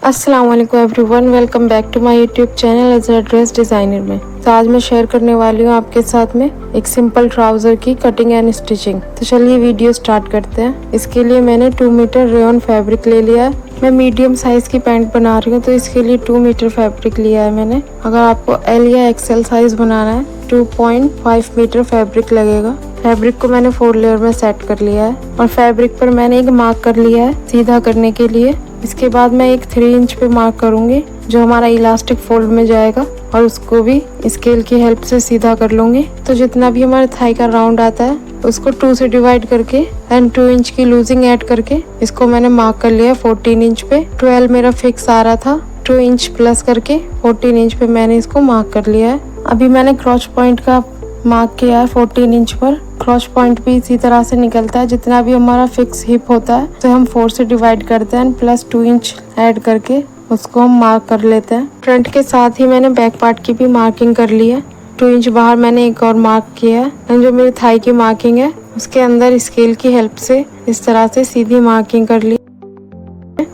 अस्सलाम वालेकुम everyone, welcome back to my YouTube channel Azhar dress designer में। तो आज मैं शेयर करने वाली हूँ आपके साथ में एक सिंपल ट्राउज़र की कटिंग एंड स्टिचिंग। तो चलिए वीडियो स्टार्ट करते हैं। इसके लिए मैंने 2 मीटर रेयॉन फैब्रिक ले लिया है। मैं मीडियम साइज़ की पैंट बना रही हूँ तो इसके लिए 2 मीटर फैब्रिक लिया है मैंने। अगर आपको एल या एक्सएल साइज़ बनाना है 2.5 मीटर फैब्रिक लगेगा। फैब्रिक को मैंने 4 लेयर में सेट कर लिया है और फैब्रिक पर मैंने एक मार्क कर लिया है सीधा करने के लिए। इसके बाद मैं एक 3 इंच पे मार्क करूंगी जो हमारा इलास्टिक फोल्ड में जाएगा और उसको भी स्केल की हेल्प से सीधा कर लूंगी। तो जितना भी हमारे थाई का राउंड आता है उसको 2 से डिवाइड करके एंड 2 इंच की लूजिंग ऐड करके इसको मैंने मार्क कर लिया 14 इंच पे। 12 मेरा फिक्स आ रहा था, 2 इंच प्लस करके 14 इंच पे मैंने इसको मार्क कर लिया है। अभी मैंने क्रॉच पॉइंट का मार्क किया है 14 इंच पर। क्रॉच पॉइंट भी इसी तरह से निकलता है, जितना भी हमारा फिक्स हिप होता है तो हम 4 से डिवाइड करते हैं प्लस 2 इंच ऐड करके उसको हम मार्क कर लेते हैं। फ्रंट के साथ ही मैंने बैक पार्ट की भी मार्किंग कर ली है। 2 इंच बाहर मैंने एक और मार्क किया है एंड जो मेरी थाई की मार्किंग है उसके अंदर स्केल की हेल्प से इस तरह से सीधी मार्किंग कर ली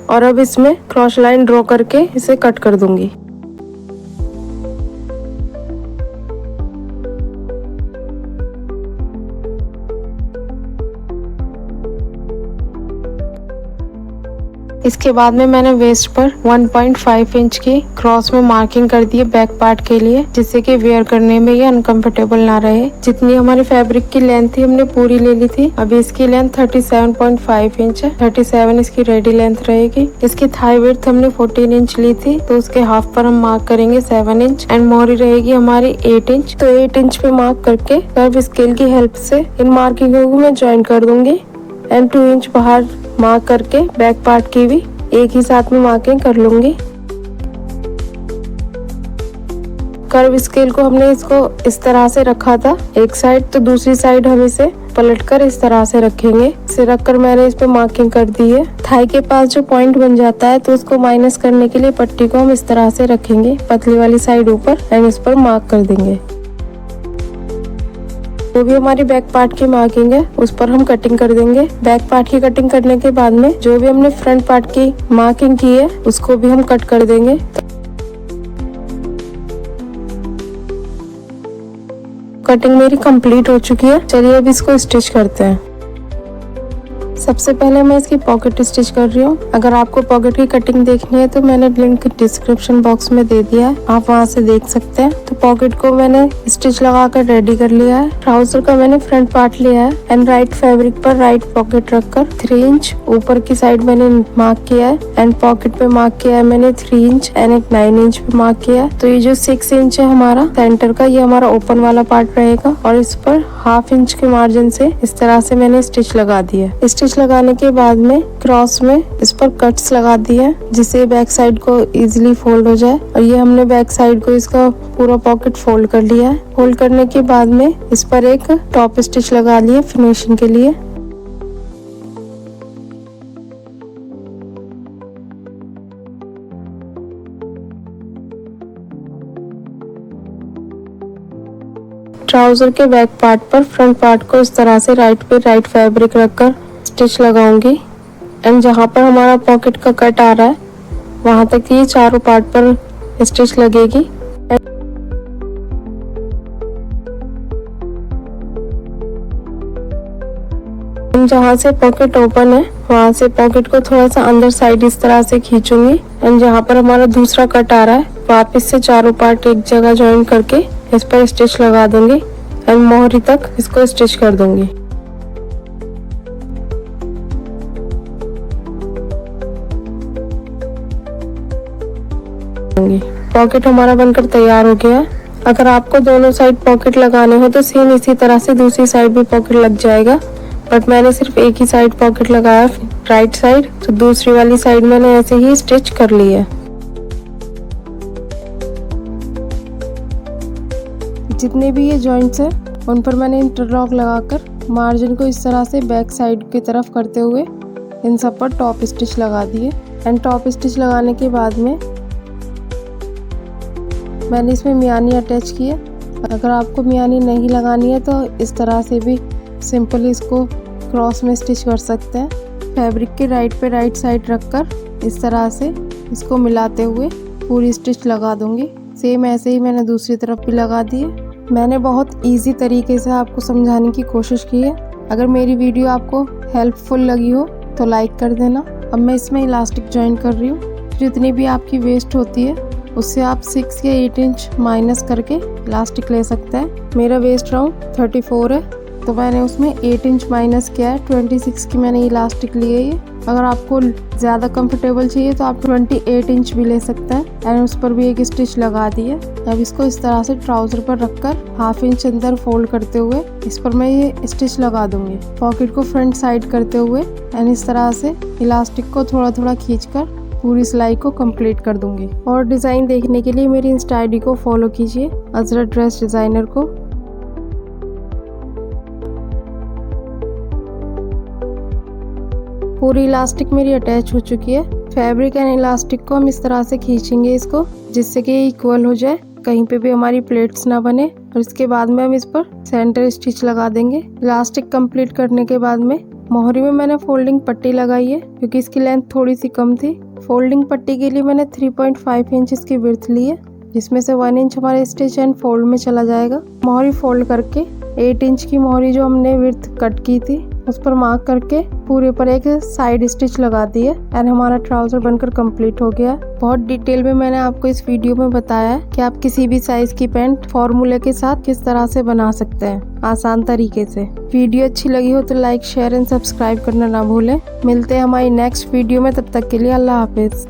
और अब इसमें क्रॉस लाइन ड्रॉ करके इसे कट कर दूंगी। इसके बाद में मैंने वेस्ट पर 1.5 इंच की क्रॉस में मार्किंग कर दी है बैक पार्ट के लिए, जिससे कि वेयर करने में ये अनकंफर्टेबल ना रहे। जितनी हमारी फैब्रिक की लेंथ थी हमने पूरी ले ली थी। अभी इसकी लेंथ 37.5 इंच है। 37 इसकी रेडी लेंथ रहेगी। इसकी थाई विड्थ हमने 14 इंच ली थी तो उसके हाफ पर हम मार्क करेंगे 7 इंच एंड मोहरी रहेगी हमारी 8 इंच। तो 8 इंच पे मार्क करके कर्व स्केल की हेल्प से इन मार्किंगों को मैं ज्वाइन कर दूंगी एंड 2 इंच बाहर मार्क करके बैक पार्ट की भी एक ही साथ में मार्किंग कर लूंगी। कर्व स्केल को हमने इसको इस तरह से रखा था एक साइड, तो दूसरी साइड हम इसे पलटकर इस तरह से रखेंगे। इसे रखकर मैंने इस पे मार्किंग कर दी है। थाई के पास जो पॉइंट बन जाता है तो उसको माइनस करने के लिए पट्टी को हम इस तरह से रखेंगे, पतली वाली साइड ऊपर एंड इस पर मार्क कर देंगे। वो भी हमारी बैक पार्ट की मार्किंग है, उस पर हम कटिंग कर देंगे। बैक पार्ट की कटिंग करने के बाद में जो भी हमने फ्रंट पार्ट की मार्किंग की है उसको भी हम कट कर देंगे। कटिंग मेरी कंप्लीट हो चुकी है। चलिए अब इसको स्टिच करते हैं। सबसे पहले मैं इसकी पॉकेट स्टिच कर रही हूँ। अगर आपको पॉकेट की कटिंग देखनी है तो मैंने लिंक डिस्क्रिप्शन बॉक्स में दे दिया है, आप वहाँ से देख सकते हैं। तो पॉकेट को मैंने स्टिच लगाकर रेडी कर लिया है। ट्राउजर का मैंने फ्रंट पार्ट लिया है एंड राइट फैब्रिक पर राइट पॉकेट रखकर 3 इंच ऊपर की साइड मैंने मार्क किया है एंड पॉकेट पे मार्क किया है मैंने 3 इंच एंड एक 9 इंच पे मार्क किया है। तो ये जो 6 इंच है हमारा सेंटर का, ये हमारा ओपन वाला पार्ट रहेगा और इस पर ½ इंच के मार्जिन से इस तरह से मैंने स्टिच लगा दी है। स्टिच लगाने के बाद में क्रॉस में इस पर कट्स लगा दिए हैं जिससे बैक साइड को इजीली फोल्ड हो जाए। और ये हमने बैक साइड को इसका पूरा पॉकेट फोल्ड कर लिया है। फोल्ड करने के बाद में इस पर एक टॉप स्टिच लगा लिया फिनिशिंग के लिए। ट्राउजर के बैक पार्ट पर फ्रंट पार्ट को इस तरह से राइट पे राइट फैब्रिक रखकर स्टिच लगाऊंगी एंड जहाँ पर हमारा पॉकेट का कट आ रहा है वहां तक ये चारों पार्ट पर स्टिच लगेगी। जहाँ से पॉकेट ओपन है वहां से पॉकेट को थोड़ा सा अंदर साइड इस तरह से खींचूंगी एंड जहाँ पर हमारा दूसरा कट आ रहा है वापस से चारों पार्ट एक जगह ज्वाइन करके इस पर स्टिच लगा दूंगी एंड मोहरी तक इसको स्टिच कर दूंगी। पॉकेट हमारा बनकर तैयार हो गया है। अगर आपको दोनों साइड पॉकेट लगाने हो तो सेम इसी तरह से दूसरी साइड भी पॉकेट लग जाएगा, बट मैंने सिर्फ एक ही साइड पॉकेट लगाया राइट साइड, तो दूसरी वाली साइड मैंने ऐसे ही स्टिच कर ली है। जितने भी ये जॉइंट्स हैं उन पर मैंने इंटरलॉक लगाकर मार्जिन को इस तरह से बैक साइड की तरफ करते हुए इन सब पर टॉप स्टिच लगा दिए एंड टॉप स्टिच लगाने के बाद में मैंने इसमें मियानी अटैच की है। अगर आपको मियानी नहीं लगानी है तो इस तरह से भी सिंपली इसको क्रॉस में स्टिच कर सकते हैं। फैब्रिक के राइट पे राइट साइड रखकर इस तरह से इसको मिलाते हुए पूरी स्टिच लगा दूंगी। सेम ऐसे ही मैंने दूसरी तरफ भी लगा दी है। मैंने बहुत इजी तरीके से आपको समझाने की कोशिश की है। अगर मेरी वीडियो आपको हेल्पफुल लगी हो तो लाइक कर देना। अब मैं इसमें इलास्टिक ज्वाइन कर रही हूँ। जितनी भी आपकी वेस्ट होती है उससे आप 6 या 8 इंच माइनस करके इलास्टिक ले सकते हैं। मेरा वेस्ट राउंड 34 है तो मैंने उसमें 8 इंच माइनस किया है। 26 की मैंने इलास्टिक ली है ये। अगर आपको ज़्यादा कंफर्टेबल चाहिए तो आप 28 इंच भी ले सकते हैं। एंड उस पर भी एक स्टिच लगा दी है। अब इसको इस तरह से ट्राउज़र पर रखकर 1/2 इंच अंदर फोल्ड करते हुए इस पर मैं ये स्टिच लगा दूंगी। पॉकेट को फ्रंट साइड करते हुए एंड इस तरह से इलास्टिक को थोड़ा थोड़ा खींचकर पूरी सिलाई को कंप्लीट कर दूंगी। और डिज़ाइन देखने के लिए मेरी इंस्टा आईडी को फॉलो कीजिए, अजरा ड्रेस डिज़ाइनर को। पूरी इलास्टिक मेरी अटैच हो चुकी है। फैब्रिक एंड इलास्टिक को हम इस तरह से खींचेंगे इसको, जिससे कि इक्वल हो जाए, कहीं पे भी हमारी प्लेट्स ना बने। और इसके बाद में हम इस पर सेंटर स्टिच लगा देंगे। इलास्टिक कंप्लीट करने के बाद में मोहरी में मैंने फोल्डिंग पट्टी लगाई है क्योंकि इसकी लेंथ थोड़ी सी कम थी। फोल्डिंग पट्टी के लिए मैंने 3.5 इंच इसकी विड्थ ली है, जिसमें से 1 इंच हमारे स्टिच एंड फोल्ड में चला जाएगा। मोहरी फोल्ड करके 8 इंच की मोहरी जो हमने विड्थ कट की थी उस पर मार्क करके पूरे पर एक साइड स्टिच लगा दी है एंड हमारा ट्राउजर बनकर कंप्लीट हो गया। बहुत डिटेल में मैंने आपको इस वीडियो में बताया है कि आप किसी भी साइज की पैंट फॉर्मूले के साथ किस तरह से बना सकते हैं आसान तरीके से। वीडियो अच्छी लगी हो तो लाइक, शेयर एंड सब्सक्राइब करना ना भूलें। मिलते हैं हमारी नेक्स्ट वीडियो में, तब तक के लिए अल्लाह हाफिज।